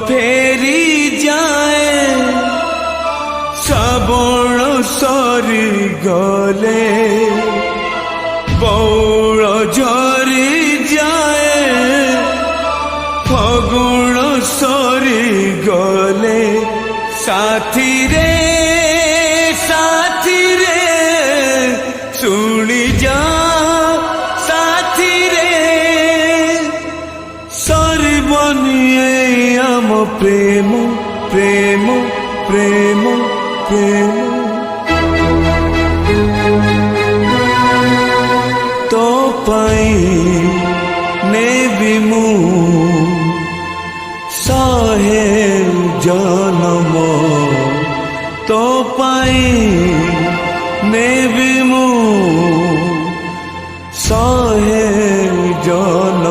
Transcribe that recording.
ফেরি যায় শ্রাবণ সরি গলে বৌড় ঝরি যায় ফগুণ সরি গলে সাথী রে শুনি যা সাথী রে সরিবনি আম প্রেম প্রেম প্রেম প্রেম তো পাই নেবি মু শহে জনম তো পাই নেবি মু